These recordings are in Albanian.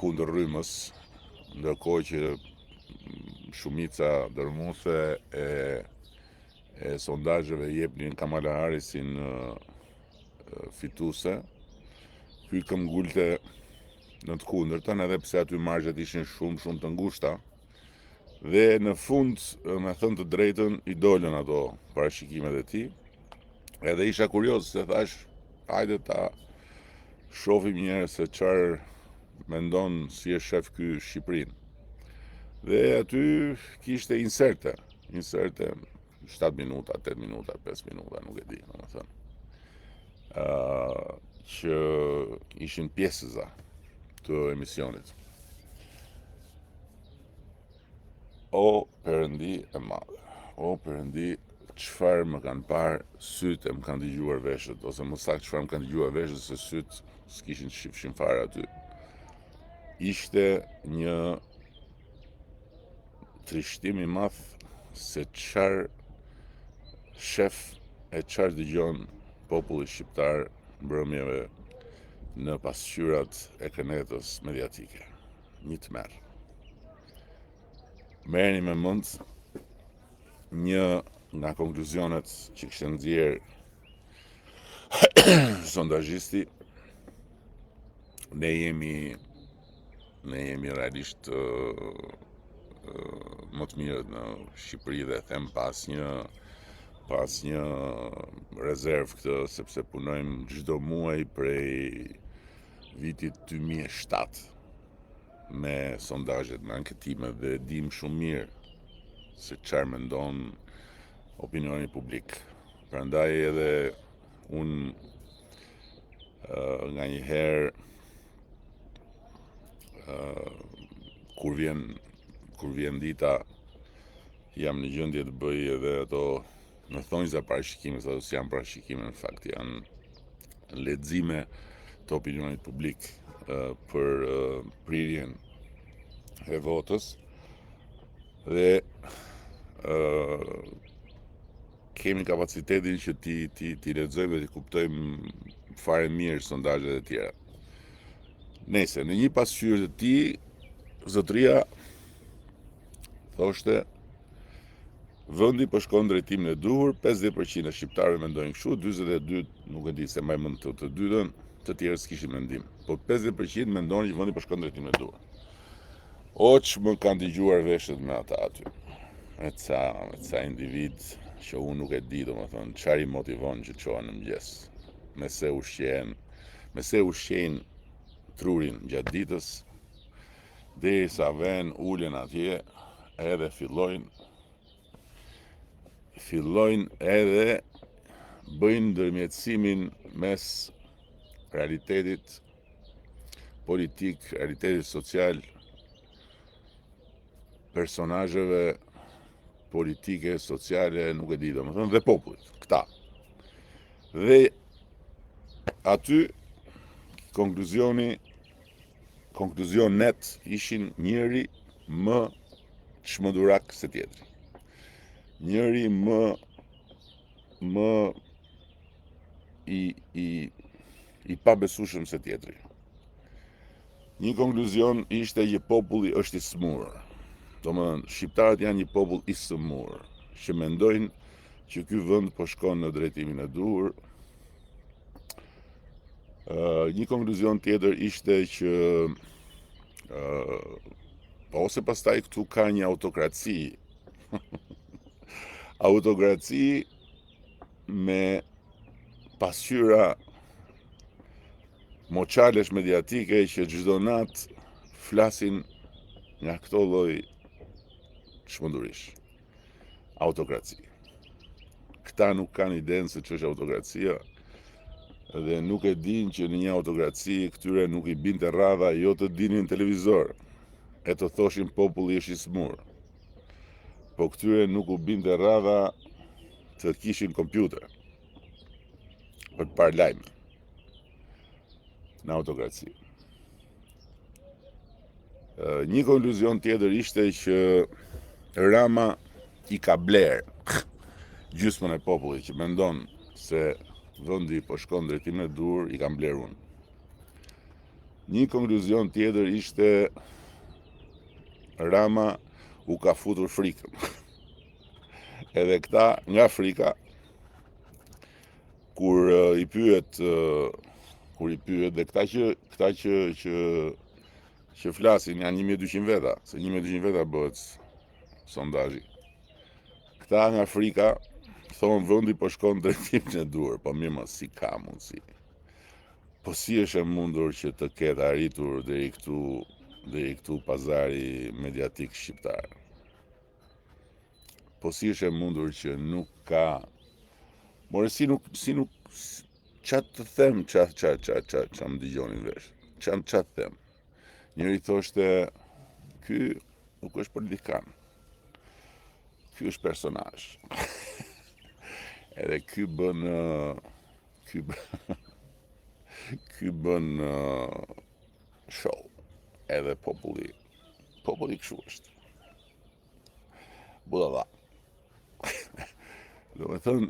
kundër rrymës, ndërkohë që shumica dërmuese e sondazheve jepnin Kamala Harrisin fituese. Ky këmbgulte në të kundërtën, edhe pse aty margjet ishin shumë të ngushta. Dhe në fund, me thënë të drejtën, i dolën ato parashikimet e tij. Edhe isha kurioz se thash, hajde ta shohim një herë se çfarë mendon si e shef ky Shqipërinë. Dhe aty kishte inserte 7 minuta, 8 minuta, 5 minuta, nuk e di, domethënë. Që ishin pjesëza të emisionit. O Perëndi e madhe, o Perëndi, çfarë më kanë parë sytë e më kanë dëgjuar veshët, ose më saktë çfarë më kanë dëgjuar veshët, se sytë s'kishin shifshin fare aty. Ishte një trishtim i madh se çfarë shef e çfarë dëgjon populli shqiptar mbrëmjeve në pasqyrat e kënetës mediatike. Një tmerr. Merrni me mend një nga konkluzionet që kishte nxjerr sondazhisti. Ne jemi realisht më të mirët në Shqipëri dhe them pas një rezervë këtë, sepse punojmë çdo muaj prej vitit 2007 me sondazhet, me anketimet, dhe dim shumë mirë se çfarë mendon opinioni publik. Prandaj edhe unë nganjëherë kur vjen dita, jam në gjendje të bëj edhe ato në thonjza parashikime, ato s'janë parashikime, në fakt janë lexime të opinionit publik për prirjen e votës, dhe kemi kapacitetin që ti lexojmë dhe ti kuptojmë fare mirë sondazhet e tjera. Nëse në një pasqyrë të tij, zotëria thoshte vendi po shkon drejtimin e duhur, 50% e shqiptarëve mendojnë kështu, 42 nuk e di se mbaj mend të dytën, të tjerë s'kishin mendim. Po 50% mendonin që vendi po shkon drejtimin e duhur. Oç më kanë dëgjuar veshët me ata aty. Me ca individ që unë nuk e di, domethënë, çfarë i motivon që çohen në mëngjes. Me se ushqejnë trurin gjatë ditës, derisa vën ulen atje, edhe fillojnë edhe bëjnë ndërmjetësimin mes realitetit politik, realitetit social, personazheve politike, sociale, nuk e di, domethënë, dhe popullit, këta. Dhe aty konkluzion ishin njëri më çmendurak se tjetri. Njëri më i pabesueshëm se tjetri. Një konkluzion ishte që populli është i smur. Domethënë, shqiptarët janë një popull i smur, që mendojnë që ky vend po shkon në drejtimin e duhur. Një konkluzion tjetër ishte që ose pastaj këtu ka një autokraci. Autokraci me pasqyra moçalesh mediatike që çdo natë flasin nga këto lloj çmendurish. Autokraci. Këta nuk kanë idenë se ç'është autokracia, dhe nuk e dinë që në një autokraci këtyre nuk i binte radha jo të dinin televizor, e të thoshin populli është i smur. Po këtyre nuk u binte radha të kishin kompjuter për të parë lajme në autokraci. Një konkluzion tjetër ishte që Rama i ka bler gjysmën e popullit që mendon se vendi po shkon drejtimin e duhur, i ka bler unë. Një konkluzion tjetër ishte Rama u ka futur frikën. Edhe këta nga frika, kur i pyet dhe këta që flasin janë 1200 veta, se 1200 veta bëhet sondazhi. Këta nga frika thonë vendi po shkon drejtimin e duhur, po mirë mos si ka mundsi. Po si është e mundur që të ketë arritur deri këtu pazari mediatik shqiptar? Po si është e mundur që nuk ka... More si nuk çfarë të them, çfarë më dëgjonin vesh. Çfarë të them. Njëri thoshte, ky nuk është politikan. Ky është personazh. Edhe ky bën show. Edhe populli kështu është. Budalla. Do me thënë,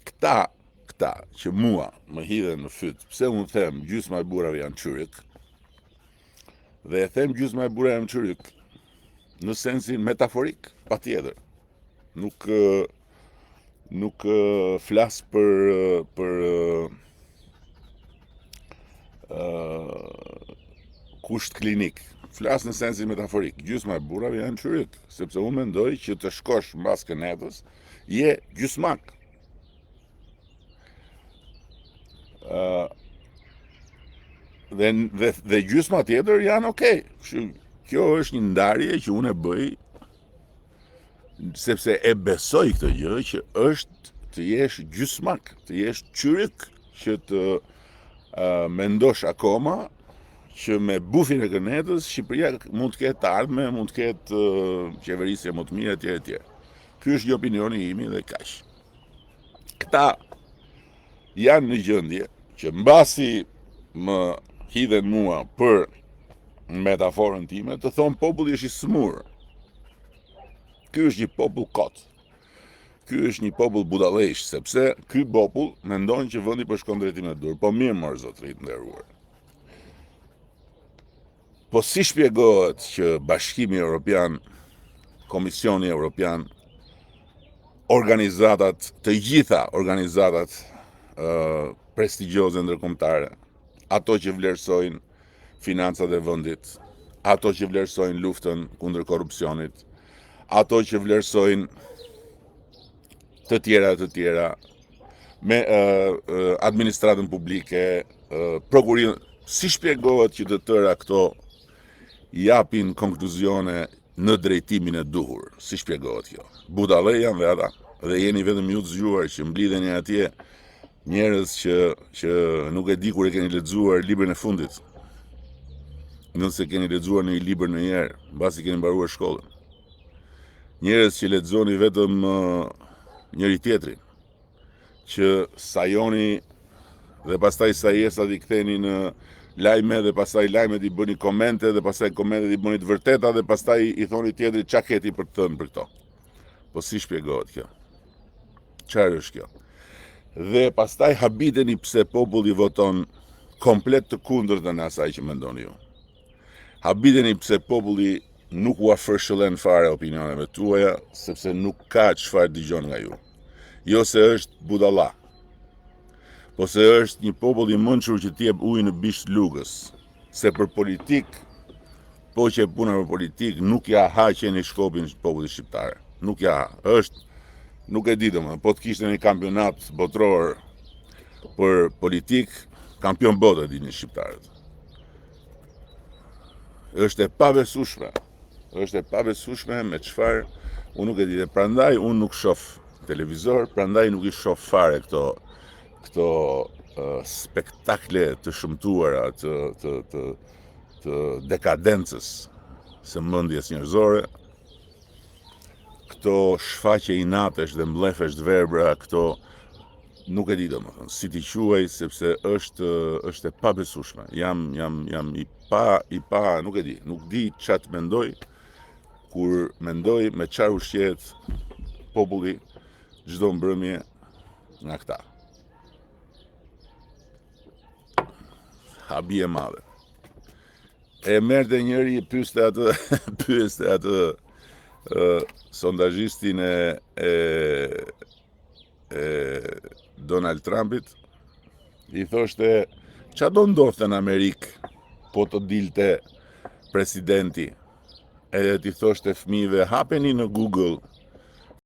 këta që mua më hidhen në fyt, pse unë them gjysma e burrave janë çyryk, dhe e them gjysma e burrave janë çyryk në sensin metaforik, patjetër. Nuk flas për kusht klinik. Flas në sensin metaforik. Gjysma e burrave janë çyryk, sepse unë mendoj që të shkosh mbas kënetës, je gjysmak. Dhe gjysma tjetër janë okay. Kjo është një ndarje që unë e bëj sepse e besoj këtë gjë që është të jesh gjysmak, të jesh çyryk, që të mendosh akoma që me bufin e kënetës Shqipëria mund të ketë ardhme, mund të ketë qeverisje më të mirë etj. Ky është një opinioni imi dhe kaq. Këta janë në gjendje që mbasi më hidhen mua për metaforën time, të thonë populli është i smur. Ky është një popull kot. Ky është një popull budallësh, sepse ky popull mendon që vendi po shkon drejtimin e dur. Po mirë mor zotërit nderuar. Po si shpjegohet që Bashkimi Evropian, Komisioni Evropian, të gjitha organizatat prestigjioze ndërkombëtare, ato që vlerësojnë financat e vendit, ato që vlerësojnë luftën kundër korrupsionit, ato që vlerësojnë të tjera, me administratën publike, prokurinë, si shpjegohet që të tëra këto japin konkluzione në drejtimin e duhur? Si shpjegohet kjo? Budallë janë dhe ata, dhe jeni vetëm ju të zgjuar që mblidheni atje njerëz që nuk e di kur e keni lexuar librin e fundit. Nëse keni lexuar një libër ndonjëherë, mbasi keni mbaruar shkollën. Njerëz që lexoni vetëm njëri tjetrin, që sajoni dhe pastaj sajesat i ktheni në lajme dhe pastaj lajmet i bëni komente dhe pastaj komentet i bëni të vërteta dhe pastaj i thoni tjetrit çka keti për të thënë për këto. Po si shpjegohet kjo? Çfarë është kjo? Dhe pastaj habiteni pse populli voton komplet të kundërtën e asaj që mendoni ju. Habiteni pse populli nuk u afërshëllen fare opinioneve tuaja, sepse nuk ka çfarë dëgjon nga ju. Jo se është budalla, po se është një popull i mençur që t'jep ujë në bisht lugës. Se për politik, po që e puna për politik, nuk ja ha qeni shkopin popullit shqiptar. Nuk ja ha. Nuk e di domethënë, po të kishte një kampionat botror për politik, kampion botë dini shqiptarët. Është e pabesueshme. Është e pabesueshme me çfarë unë nuk e di. Prandaj unë nuk shoh televizor, prandaj nuk i shoh fare këto spektakle të shëmtuara të dekadencës së mendjes njerëzore, këto shfaqje inatesh dhe mbllefesh të verbra, këto nuk e di domethënë si t'i quaj, sepse është e pabesueshme. Jam i pa, nuk e di, nuk di çfarë mendoj kur mendoj me çfarë ushqehet populli çdo mbrëmje nga këta. Habi e madhe. e merrte njëri pyeste atë sondazhistin e Donald Trumpit, i thoshte qa do ndodhte në Amerikë po të dilte presidenti, edhe ti thoshte fëmijëve hapeni në Google